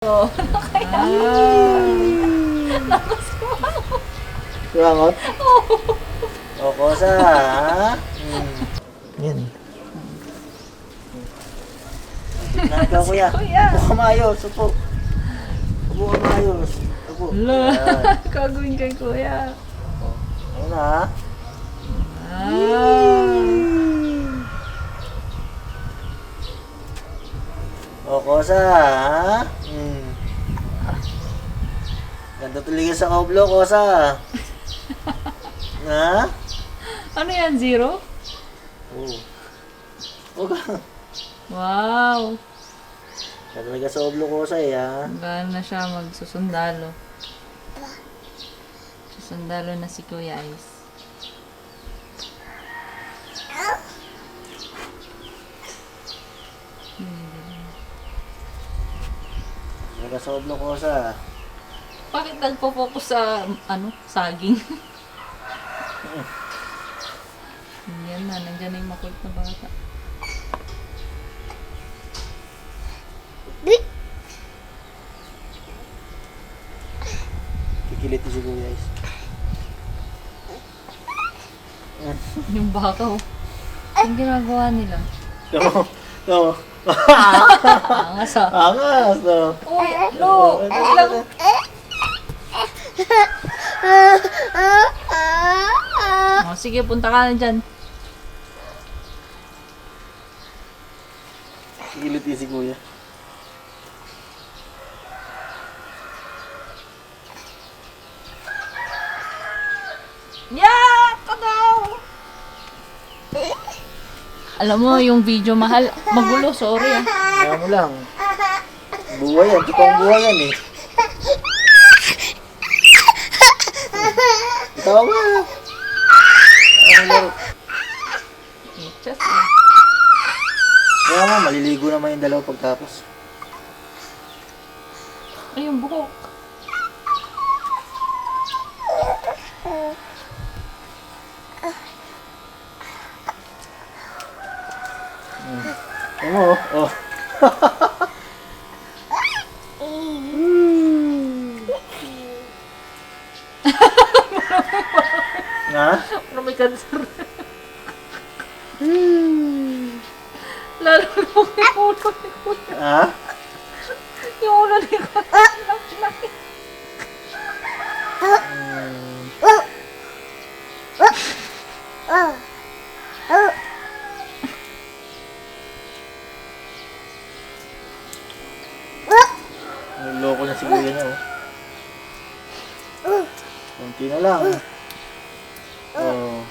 Oh, ano kaya? Kulangot? O, kosa, ha? Yan. Nagaw, kuya. Kuya. Upo ka maayos, upo. Upo ka maayos. Upo. Hala, Yan. kagawin kay kuya. Ayun na, ha? O, kosa, ha? Ganda tuloy sa kaublo, kosa. Ha? Ano yan, zero? Oo. Huwag ka. Wow. Ganda talaga sa kaublo, kosa, eh, ha? Gano'n na siya magsusundalo. Susundalo na si Kuya Ice. Talaga sa kaublo, kosa. Bakit nagpo-focus sa, saging? Yan na, nandiyan na yung makulit na bata. Kikilit si Kuya Is. Yung baka, oh. Ang ginagawa nila? Tama. Tama. Angas, ah. Angas, no? Uy, lo! Ilang... Oh, sige, punta ka na dyan. Kikilit si Kuya. Yeah! Kadaw! Alam mo, yung video mahal, magulo, sorry ah. Kaya mo lang. Buhay yan. Totoong buhay yan, eh. Itawa mo. Just ah. Kaya mo, maliligo naman yung dalawa pagtapos. Ay, yung buhok. Ano mo, oh. Na? Ano may cancer? Lalo na yung ulo ni Kuya. Ha? Yung ulo ni Kuya. Niloko na si Kuya niya, oh. Kunti na lang. Oh.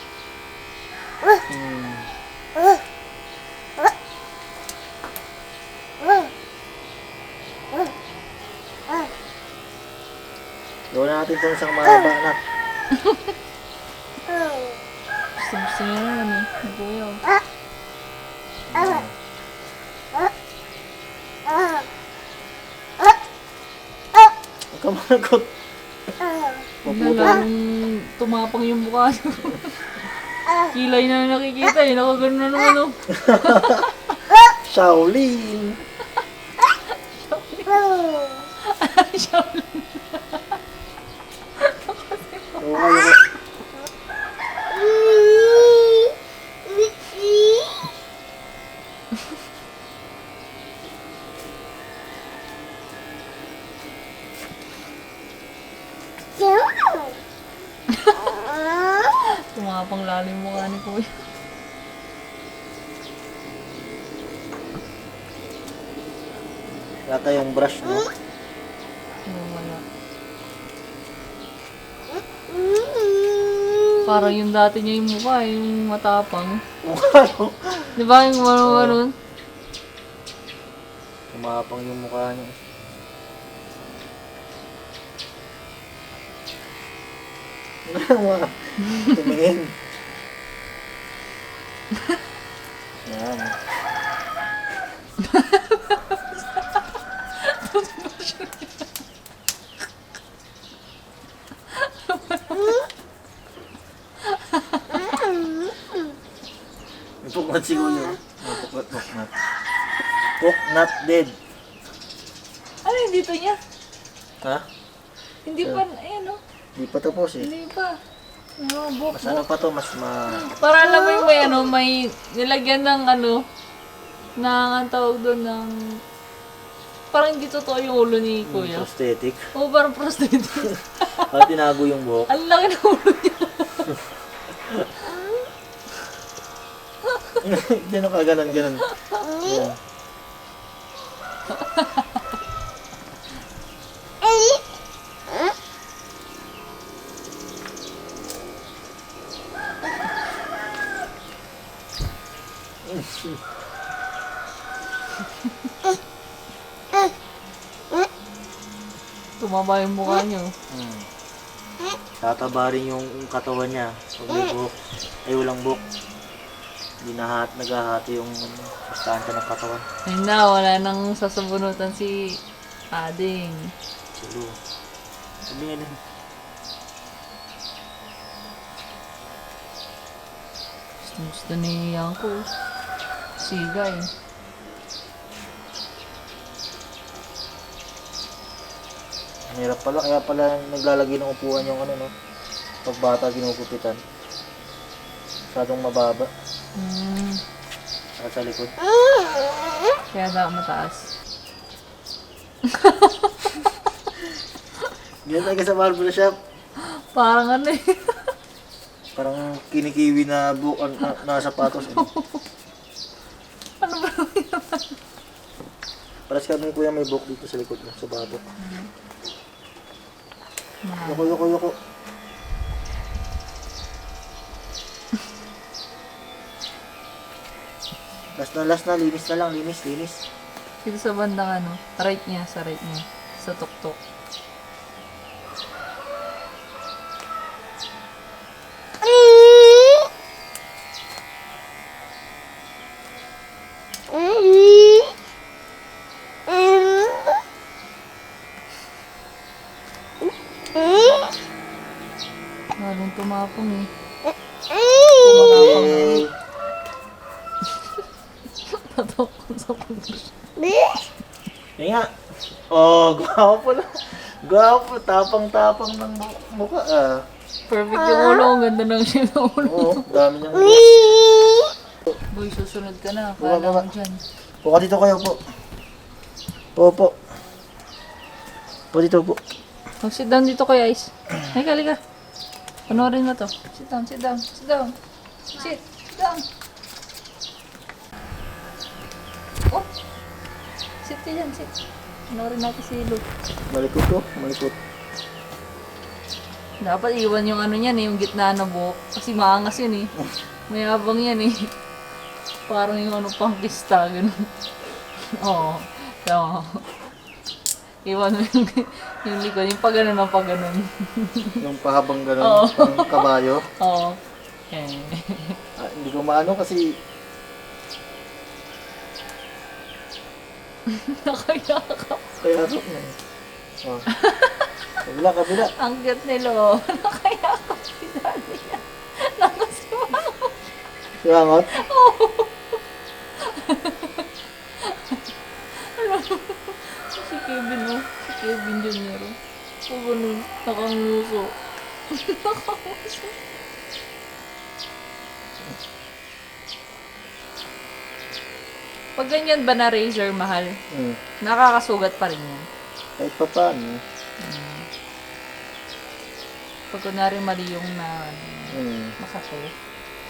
Gawin natin itong isang mahaba na. Gusto niya naman eh. Ni Kuya. Huwag ka managot. Lalong tumapang yung mukha niyo. Kilay na nakikita eh. Nakagano na naman oh. Shaolin. Shaolin. Oo, ayoko. Tumapang lalo yung mukha ni Kuya. Yata yung brush, no? Wala. Parang yung dati niya yung mukha, yung matapang. Ano? Di ba yung ano? Tumapang yung mukha niya. Ano? Tumingin. Yan. Puknat si Kuya. Puknat. Puknat dead. Ano yung dito dito niya. Ha? Hindi pa, ayan o. Di pa tapos eh. Hindi pa. Ano, buhok, Mas ano pa to, mas para alam mo yung may nilagyan ng ang tawag doon ng, parang hindi totoo yung ulo ni Kuya. prosthetic. Oo, parang prosthetic. At tinago yung buhok. Ang laki ng ulo niya. Diyan ka, ganun. Yan. Tumama yung mukha niyo. Tataba rin yung katawan niya. Pag may buhok. Ay, walang buhok. Hindi naghahati yung sustansya ng katawan. Ayun na, wala nang sasabunutan si Ading. Silo. Sabi nga din. Gusto ni Yanko. Sigay. Ang hirap pala, kaya pala naglalagay ng upuan yung ano, no? Pag bata ginugupitan. Masyadong mababa. Saka sa likod. Kaya daw mataas. Ganyan talaga sa barber shop. Parang ano eh. Parang kinikiwi na bukan na sapatos. Ano ba yun? Paras kami kuya may buhok dito sa likod sa batok. Yoko. Last na, linis na lang, linis. Dito sa bandang sa right niya. Sa tuktok. Lalong tumapong eh. Tatapon sa pagdus. Yan nga. Oh, gwapo na. Gwapo, tapang-tapang ng mukha ah. Perfect yung ulo. Ang ganda ng shape ng ulo. Oo, dami niyang Boy, susunod ka na. Kala mo dyan. Po dito kayo po. Po. Po dito po. Sit down dito kay Ice. Halika. Panoorin mo to. Sit down. Sit down. Oh! Sit ka dyan, sit. Panoorin natin si Luke. Malikot. Dapat iwan yung niyan yung gitna na buhok. Kasi maangas yun eh. Mayabang yan eh. Parang yung pang-pista, gano'n. Oo. Tama. Iwan mo yung likod. Yung pag-ganon ng pag-ganon. Yung pahabang gano'n, Oo. parang kabayo. Oo. Eh. Hindi ko maano kasi Nakayakap. kaya harap na eh. Oh. Kabila. Ang cute nila oh. Nakayakap si Daddy niya. Nakasimangot. Siyangot? Oo. Si Kevin oh. Si Kevin Jr. O ganun. Nakanguso. Nakanguso. Pag ganyan ba na razor mahal, nakakasugat pa rin yan. Kahit pa paano. Pag kunwari mali yung makaso,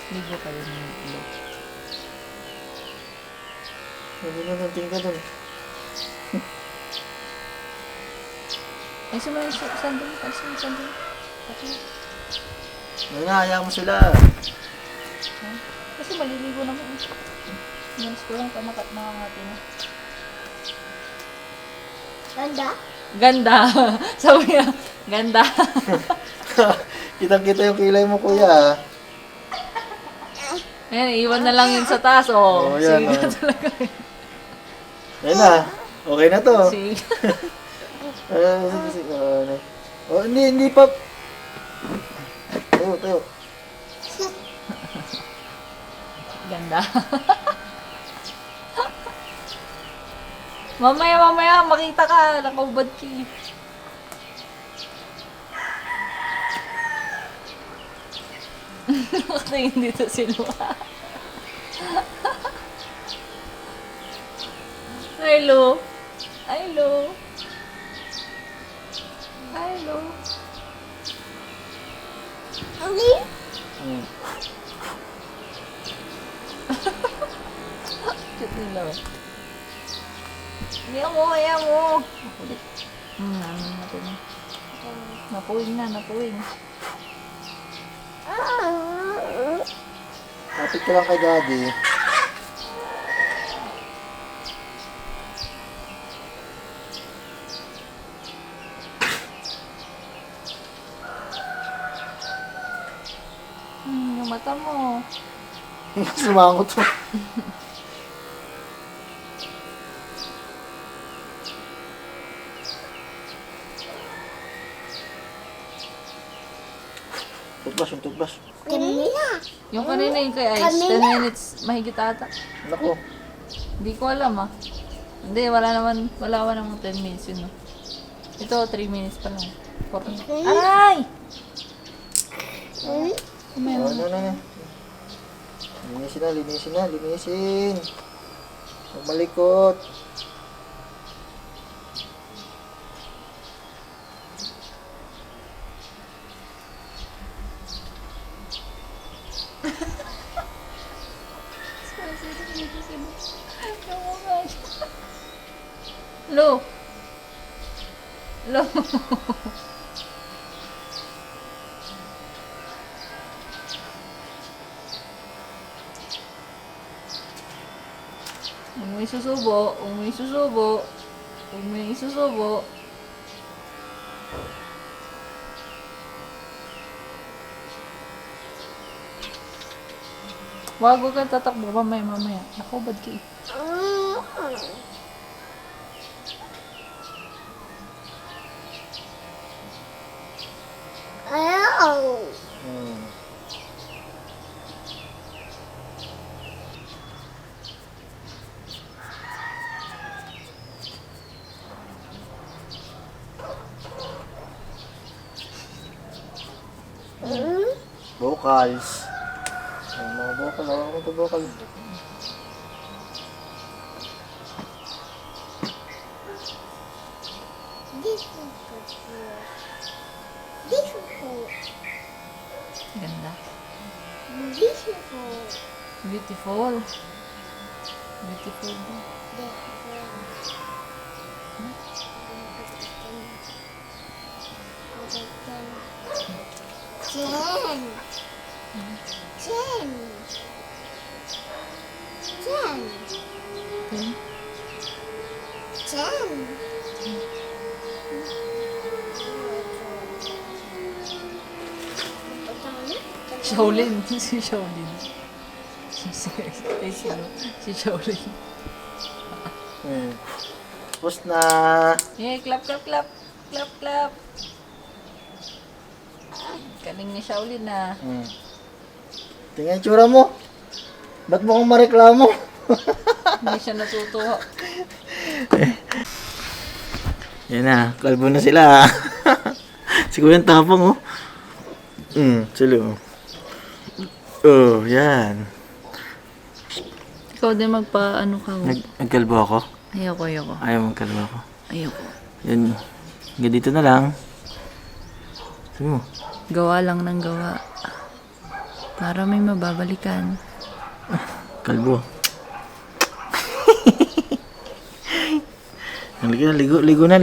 ligo ka rin yung ilo. Hindi na natin ka dun. Ay, sumayon yung sandal. Nangyaya mo sila. Kasi maliligo naman. Malas ko lang nakangati na. Ganda. Sabi niya, ganda. Kitang-kita yung kilay mo kuya. Ayan, iwan na lang yun sa taas. Oh, yan. sige talaga. Ayan na. Okay na to. Sige. Hindi pa. Tayo. Ganda. Mamaya, makita ka. Nakaubad ka eh. Nakatingin dito si Lua. Hello. Hello. Hello. Hmm. Cute nila. Ayaw mo. Makulit. Ano natin. Napuwing. Kapit ka lang kay daddy. Yung mata mo. Sumangot mo. Toothbrush. Yung kanina yung kay Ice, 10 minutes mahigit ata. Nako. Hindi ko alam ah. Hindi, wala namang 10 minutes yun no. Ito, 3 minutes pa lang. Aray! No. Linisin. Huwag malikot. Lo. Huwag mo isusubo. Wag ka tatakbo mamaya. Nakubad ka eh. Hmm. Vocals. Ang mga vocal. Hawak mo ito vocal. Ganda. Beautiful. Beautiful. Beautiful. Okay. Shaolin. Si Shaolin. Si Shaolin. Hmm. Tapos na. Yeah, clap. Galing ni Shaolin na. Hmm. Tingnan yung tsura mo. Ba't mo akong mareklamo? Hindi siya natutuwa. Yan na, kalbo na sila. Si Kuya tapang oh. Silo. Oh, yan. Ikaw din magpa-ano ka. Nagkalbo ako? Ayoko. Ayaw magkalbo ako. Ayoko. Yan. Hanggang dito na lang. Sabi mo. Gawa lang ng gawa. Para may mababalikan. Kalbo. Ligo na.